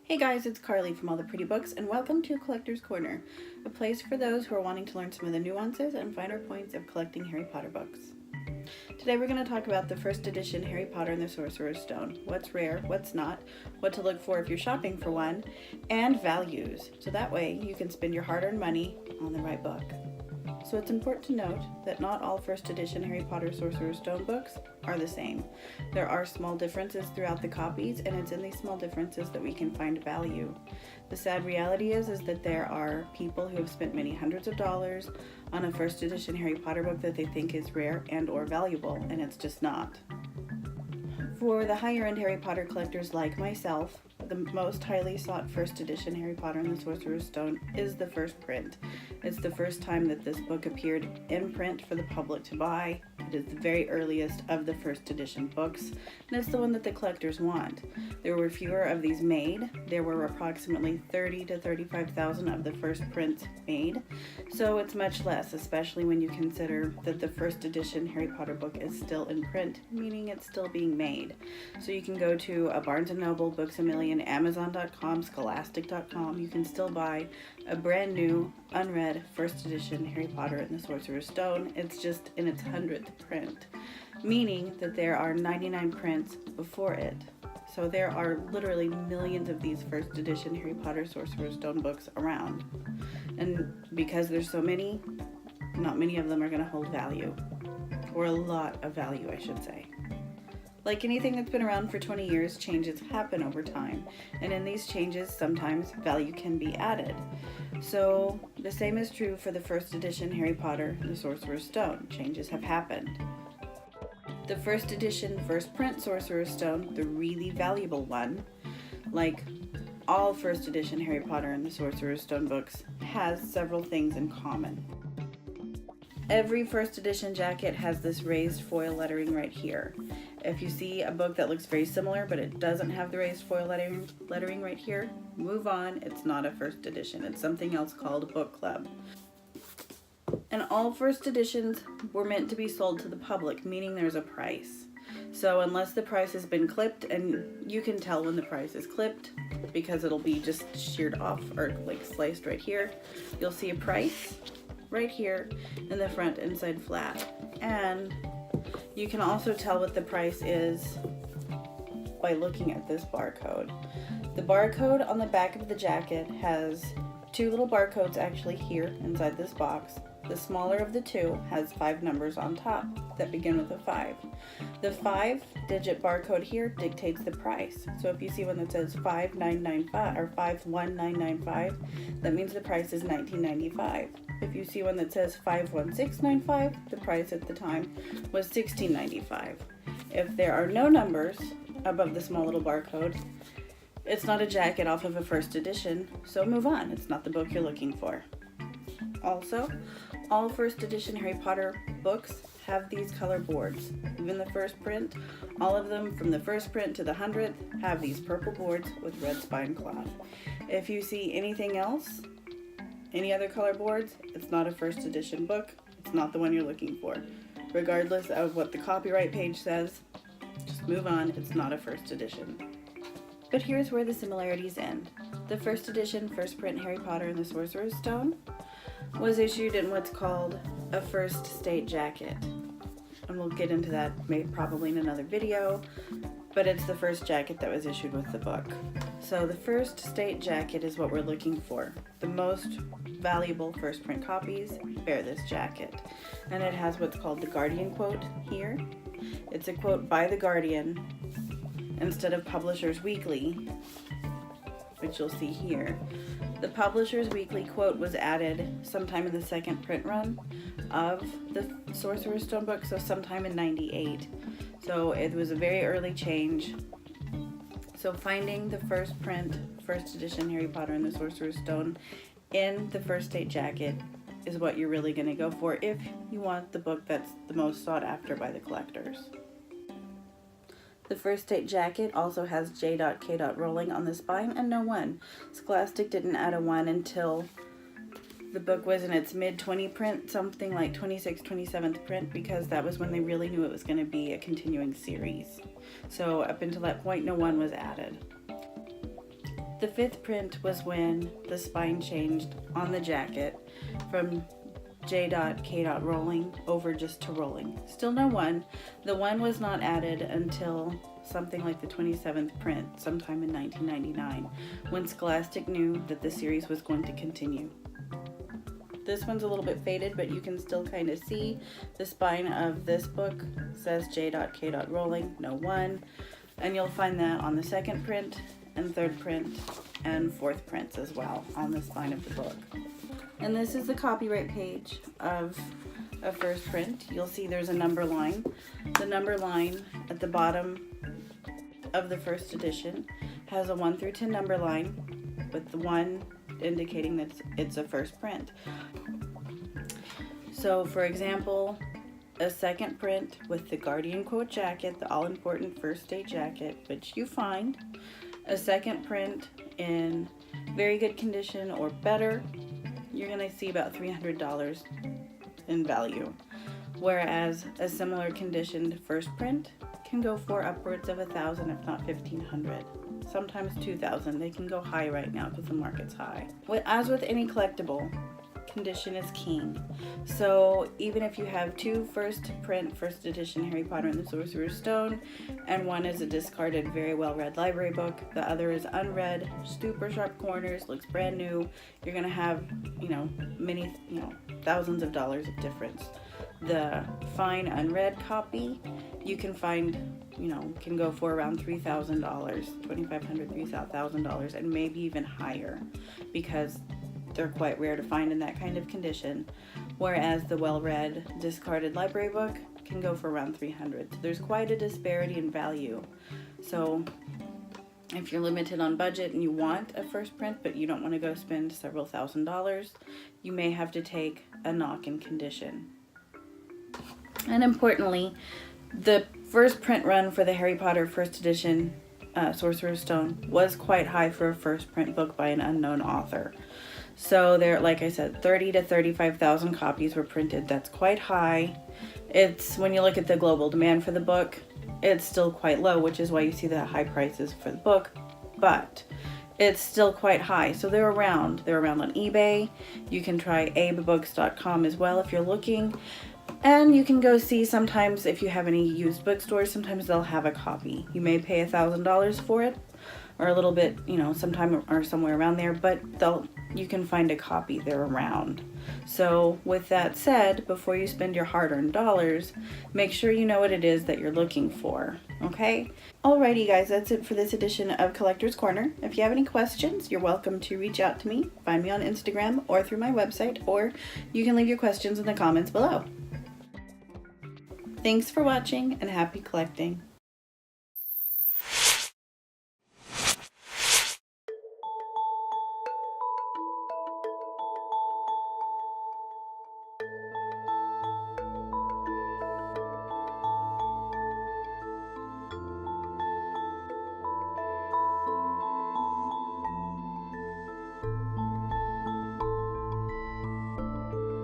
Hey guys, it's Carly from All the Pretty Books, and welcome to Collector's Corner, a place for those who are wanting to learn some of the nuances and finer points of collecting Harry Potter books. Today we're going to talk about the first edition Harry Potter and the Sorcerer's Stone, what's rare, what's not, what to look for if you're shopping for one, and values, so that way you can spend your hard-earned money on the right book. So it's important to note that not all first edition Harry Potter Sorcerer's Stone books are the same. There are small differences throughout the copies, and it's in these small differences that we can find value. The sad reality is that there are people who have spent many hundreds of dollars on a first edition Harry Potter book that they think is rare and or valuable, and it's just not. For the higher end Harry Potter collectors like myself, the most highly sought first edition Harry Potter and the Sorcerer's Stone is the first print. It's the first time that this book appeared in print for the public to buy. It is the very earliest of the first edition books, and it's the one that the collectors want. There were fewer of these made. There were approximately 30 to 35,000 of the first prints made, so it's much less, especially when you consider that the first edition Harry Potter book is still in print, meaning it's still being made. So you can go to a Barnes & Noble, Books A Million, Amazon.com, Scholastic.com. You can still buy a brand new, unread first edition Harry Potter and the Sorcerer's Stone. It's just in its 100th print, meaning that there are 99 prints before it. So there are literally millions of these first edition Harry Potter Sorcerer's Stone books around. And because there's so many, not many of them are going to hold value, or a lot of value, I should say. Like anything that's been around for 20 years, changes happen over time, and in these changes, sometimes value can be added. So the same is true for the first edition Harry Potter and the Sorcerer's Stone. Changes have happened. The first edition, first print Sorcerer's Stone, the really valuable one, like all first edition Harry Potter and the Sorcerer's Stone books, has several things in common. Every first edition jacket has this raised foil lettering right here. If you see a book that looks very similar but it doesn't have the raised foil lettering right here, move on. It's not a first edition. It's something else called book club. And all first editions were meant to be sold to the public, meaning there's a price. So unless the price has been clipped, and you can tell when the price is clipped because it'll be just sheared off or like sliced right here, you'll see a price right here in the front and side flap. And you can also tell what the price is by looking at this barcode. The barcode on the back of the jacket has two little barcodes actually here inside this box. The smaller of the two has 5 numbers on top that begin with a 5. The 5-digit barcode here dictates the price. So if you see one that says 5995 or 51995, that means the price is $19.95. If you see one that says 51695, the price at the time was $16.95. If there are no numbers above the small little barcode, it's not a jacket off of a first edition, so move on. It's not the book you're looking for. Also, all first edition Harry Potter books have these color boards. Even the first print, all of them from the first print to the 100th have these purple boards with red spine cloth. If you see anything else, any other color boards, it's not a first edition book. It's not the one you're looking for. Regardless of what the copyright page says, just move on. It's not a first edition. But here's where the similarities end. The first edition, first print Harry Potter and the Sorcerer's Stone was issued in what's called a first state jacket. And we'll get into that probably in another video, but it's the first jacket that was issued with the book. So the first state jacket is what we're looking for. The most valuable first print copies bear this jacket. And it has what's called the Guardian quote here. It's a quote by the Guardian instead of Publishers Weekly, which you'll see here. The Publishers Weekly quote was added sometime in the second print run of the Sorcerer's Stone book, so sometime in '98. So it was a very early change. So finding the first print, first edition Harry Potter and the Sorcerer's Stone in the first state jacket is what you're really going to go for if you want the book that's the most sought after by the collectors. The first state jacket also has J.K. rolling on the spine and no 1. Scholastic didn't add a 1 until the book was in its mid-20 print, something like 26th, 27th print, because that was when they really knew it was going to be a continuing series. So up until that point, no 1 was added. The 5th print was when the spine changed on the jacket from J.K. rolling over just to rolling. Still no 1. The 1 was not added until something like the 27th print, sometime in 1999, when Scholastic knew that the series was going to continue. This one's a little bit faded, but you can still kind of see the spine of this book says J.K. rolling, no 1, and you'll find that on the 2nd print and 3rd print and 4th prints as well on the spine of the book. And this is the copyright page of a 1st print. You'll see there's a number line. The number line at the bottom of the 1st edition has a 1 through 10 number line, with the 1 indicating that it's a 1st print. So for example, a 2nd print with the Guardian quote jacket, the all-important first day jacket, which you find. A 2nd print in very good condition or better, you're going to see about $300 in value. Whereas a similar conditioned 1st print can go for upwards of $1,000, if not $1,500. Sometimes $2,000. They can go high right now because the market's high. As with any collectible, condition is king. So even if you have 2 first print, 1st edition Harry Potter and the Sorcerer's Stone, and 1 is a discarded, very well read library book, the other is unread, super sharp corners, looks brand new, you're gonna have, many, thousands of dollars of difference. The fine unread copy you can find, can go for around $3,000, $2,500, $3,000, and maybe even higher, because they're quite rare to find in that kind of condition. Whereas the well-read discarded library book can go for around $300. So there's quite a disparity in value. So if you're limited on budget and you want a 1st print, but you don't want to go spend several $1,000s, you may have to take a knock-in condition. And importantly, the 1st print run for the Harry Potter 1st edition Sorcerer's Stone was quite high for a 1st print book by an unknown author. So there, like I said, 30 to 35,000 copies were printed. That's quite high. It's, when you look at the global demand for the book, it's still quite low, which is why you see the high prices for the book, but it's still quite high. So they're around on eBay. You can try abebooks.com as well if you're looking. And you can go see, sometimes if you have any used bookstores, sometimes they'll have a copy. You may pay $1,000 for it, or a little bit, sometime or somewhere around there, but you can find a copy. They're around. So with that said, before you spend your hard-earned dollars, make sure you know what it is that you're looking for, okay? Alrighty guys, that's it for this edition of Collector's Corner. If you have any questions, you're welcome to reach out to me. Find me on Instagram or through my website, or you can leave your questions in the comments below. Thanks for watching, and happy collecting.